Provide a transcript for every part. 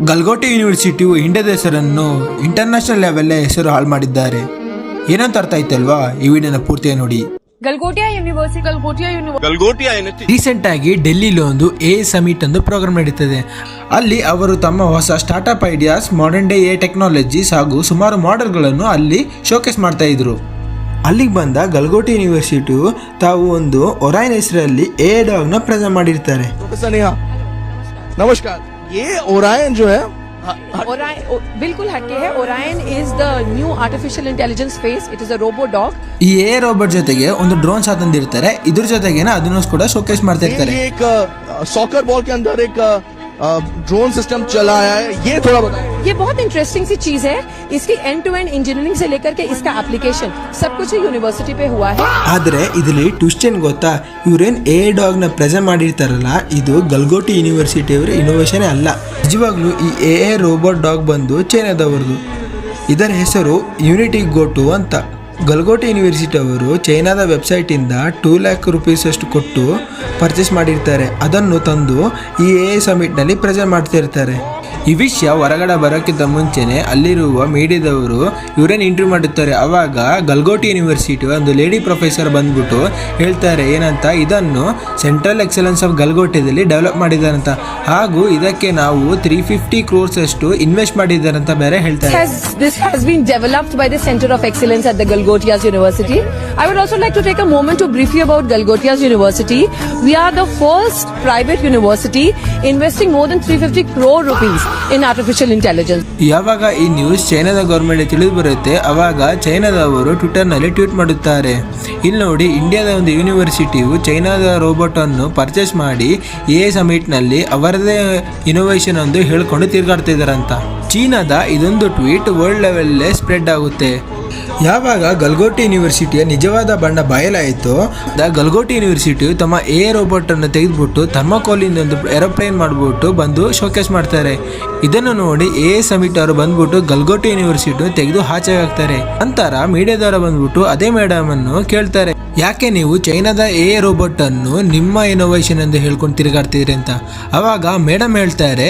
ಗಲ್ಗೋಟಿ ಯೂನಿವರ್ಸಿಟಿಯು ಇಂಡಿಯಾದ ಹೆಸರನ್ನು international level ಹೆಸರು ಹಾಳು ಮಾಡಿದ್ದಾರೆ. ಏನಂತ ಅರ್ಥ ಆಯ್ತಲ್ವಾ? ಈ ವಿಡಿಯೋನ ಪೂರ್ತಿಯಾಗಿ ನೋಡಿ. ಗಲ್ಗೋಟಿಯಾ ಯೂನಿವರ್ಸಿಟಿ ರೀಸೆಂಟ್ ಆಗಿ ಡೆಲ್ಲಿಲಿ ಒಂದು ಎ ಸಮಿಟ್ ಒಂದು ಪ್ರೋಗ್ರಾಮ್ ನಡೀತದೆ. ಅಲ್ಲಿ ಅವರು ತಮ್ಮ ಹೊಸ startup ideas, modern day A technologies ಹಾಗೂ ಸುಮಾರು ಮಾಡೆಲ್ಗಳನ್ನು ಅಲ್ಲಿ ಶೋಕೇಸ್ ಮಾಡ್ತಾ ಇದ್ರು. ಅಲ್ಲಿಗೆ ಬಂದ ಗಲ್ಗೋಟಿ ಯೂನಿವರ್ಸಿಟಿಯು ತಾವು ಒಂದು ಒರಾಯನ್ ಹೆಸರಲ್ಲಿ ಎ ಡಾಗ್ ನ ಪ್ರೆಸೆಂಟ್ ಮಾಡಿರ್ತಾರೆ. नमस्कार, ये ओरायन जो है बिल्कुल हटके है. Orion is the new artificial intelligence face. It is a robo dog. ಈ ಎ ರೋಬೋಟ್ ಜೊತೆಗೆ ಒಂದು ಡ್ರೋನ್ ಸಹ ತಂದಿರ್ತಾರೆ. ಇದ್ರ ಜೊತೆಗೇನೆ ಅದನ್ನು ಕೂಡ ಶೋಕೇಸ್ ಮಾಡ್ತಾ ಇರ್ತಾರೆ. ये एक सॉकर बॉल के अंदर एक ड्रोन सिस्टम चला है. ये थोड़ा बताएं. ये बहुत इंटरेस्टिंग सी चीज है. इसकी एंड टू एंड इंजीनियरिंग से लेकर के इसका एप्लीकेशन सब कुछ यूनिवर्सिटी पे हुआ है. ಆದ್ರೆ ಇದರಲ್ಲಿ ಟ್ವಿಸ್ಟ್ ಏನ್ ಗೊತ್ತಾ? ಇವ್ರೇನ್ ಎ ಡಾಗ್ ನ ಪ್ರೆಸೆಂಟ್ ಮಾಡಿರ್ತಾರಲ್ಲ, ಇದು ಗಲ್ಗೋಟಿ ಯೂನಿವರ್ಸಿಟಿ ಅವರ ಇನೋವೇಷನ್ ಅಲ್ಲ. ನಿಜವಾಗ್ಲೂ ಈ ಎ ರೋಬೋಟ್ ಡಾಗ್ ಬಂದು ಚೈನಾದವರದು. ಇದರ ಹೆಸರು ಯೂನಿಟಿ ಗೋಟು ಅಂತ. ಗಲ್ಗೋಟಿ ಯೂನಿವರ್ಸಿಟಿ ಅವರು ಚೈನಾದ ವೆಬ್ಸೈಟ್ ಇಂದ 2 lakh rupees ಅಷ್ಟು ಕೊಟ್ಟು ಪರ್ಚೇಸ್ ಮಾಡಿರ್ತಾರೆ. ಅದನ್ನು ತಂದು ಈ ಎ ಸಮಿಟ್ ನಲ್ಲಿ ಪ್ರೆಸೆಂಟ್ ಮಾಡ್ತಿರ್ತಾರೆ. ಈ ವಿಷಯ ಹೊರಗಡೆ ಬರೋಕ್ಕಿಂತ ಮುಂಚೆನೆ ಅಲ್ಲಿರುವ ಮೀಡಿಯಾದವರು ಇವರೇನು ಇಂಟರ್ವ್ಯೂ ಮಾಡುತ್ತಾರೆ. ಅವಾಗ ಗಲ್ಗೋಟಿ ಯೂನಿವರ್ಸಿಟಿ ಒಂದು ಲೇಡಿ ಪ್ರೊಫೆಸರ್ ಬಂದ್ಬಿಟ್ಟು ಹೇಳ್ತಾರೆ ಏನಂತ, ಇದನ್ನು ಸೆಂಟ್ರಲ್ ಎಕ್ಸಲೆನ್ಸ್ ಆಫ್ ಗಲ್ಗೋಟಿಯಲ್ಲಿ ಡೆವಲಪ್ ಮಾಡಿದಾರಂತ, ಹಾಗೂ ಇದಕ್ಕೆ ನಾವು 350 crores ಅಷ್ಟು ಇನ್ವೆಸ್ಟ್ ಮಾಡಿದಾರಂತ ಬೇರೆ ಹೇಳ್ತಾರೆ. This has been developed by the Center of Excellence at the Galgotias University. I would also like to take a moment to brief you about Galgotias University. We are the first private university investing more than 350 crore rupees in artificial intelligence. ಯಾವಾಗ ಈ news ಚೈನಾದ government ತಿಳಿದು ಬರುತ್ತೆ, ಅವಾಗ ಚೈನಾದವರು Twitter ನಲ್ಲಿ tweet ಮಾಡುತ್ತಾರೆ. ಇಲ್ಲಿ ನೋಡಿ, ಇಂಡಿಯಾದ ಒಂದು ಯೂನಿವರ್ಸಿಟಿಯು ಚೈನಾದ ರೋಬೋಟ್ ಅನ್ನು ಪರ್ಚೇಸ್ ಮಾಡಿ ಎ ಸಮಿಟ್ ನಲ್ಲಿ ಅವರದೇ ಇನೋವೇಷನ್ ಒಂದು ಹೇಳ್ಕೊಂಡು ತಿರುಗಾಡ್ತಿದಾರಂತ. ಚೀನಾದ ಇದೊಂದು ಟ್ವೀಟ್ ವರ್ಲ್ಡ್ ಲೆವೆಲ್ ಸ್ಪ್ರೆಡ್ ಆಗುತ್ತೆ. ಯಾವಾಗ ಗಲ್ಗೋಟಿ ಯೂನಿವರ್ಸಿಟಿಯ ನಿಜವಾದ ಬಣ್ಣ ಬಯಲಾಯಿತು, ಗಲ್ಗೋಟಿ ಯೂನಿವರ್ಸಿಟಿಯು ತಮ್ಮ ಎ ರೋಬೋಟ್ ಅನ್ನು ತೆಗೆದುಬಿಟ್ಟು ಥರ್ಮಾಕೋಲಿಂದ ಒಂದು ಏರೋಪ್ಲೇನ್ ಮಾಡಿಬಿಟ್ಟು ಬಂದು ಶೋಕೇಸ್ ಮಾಡ್ತಾರೆ. ಇದನ್ನು ನೋಡಿ ಎ ಸಮಿಟ್ ಅವರು ಬಂದ್ಬಿಟ್ಟು ಗಲ್ಗೋಟಿ ಯೂನಿವರ್ಸಿಟಿ ತೆಗೆದು ಆಚೆ ಹಾಕ್ತಾರೆ. ನಂತರ ಮೀಡಿಯಾದವರು ಬಂದ್ಬಿಟ್ಟು ಅದೇ ಮೇಡಮ್ ಅನ್ನು ಕೇಳ್ತಾರೆ, ಯಾಕೆ ನೀವು ಚೈನಾದ ಎ ರೋಬೋಟ್ ಅನ್ನು ನಿಮ್ಮ ಇನೋವೇಷನ್ ಎಂದು ಹೇಳ್ಕೊಂಡು ತಿರುಗಾಡ್ತಿದ್ರಿ ಅಂತ. ಅವಾಗ ಮೇಡಮ್ ಹೇಳ್ತಾರೆ,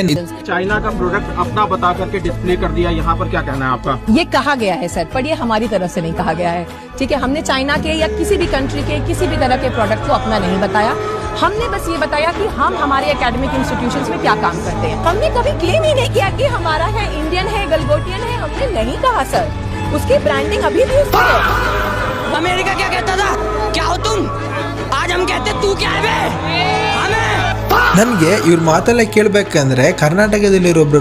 चाइना का प्रोडक्ट अपना बता करके डिस्प्ले कर दिया. यहाँ पर क्या कहना है आपका? ये कहा गया है सर, पर ये हमारी तरफ से नहीं कहा गया है. ठीक है, हमने चाइना के या किसी भी कंट्री के किसी भी तरह के प्रोडक्ट को अपना नहीं बताया. हमने बस ये बताया कि हम हमारे एकेडमिक इंस्टीट्यूशंस में क्या काम करते हैं. हमने कभी क्लेम ही नहीं किया कि हमारा है, इंडियन है, गलगोटियन है. हमने नहीं कहा सर. उसकी ब्रांडिंग अभी भी उसकी है. अमेरिका क्या कहता था, क्या हो तुम? आज हम कहते तू क्या है बे? ನನಗೆ ಇವ್ರ ಮಾತೆಲ್ಲ ಕೇಳಬೇಕಂದ್ರೆ ಕರ್ನಾಟಕದಲ್ಲಿರೋ ಒಬ್ಬರು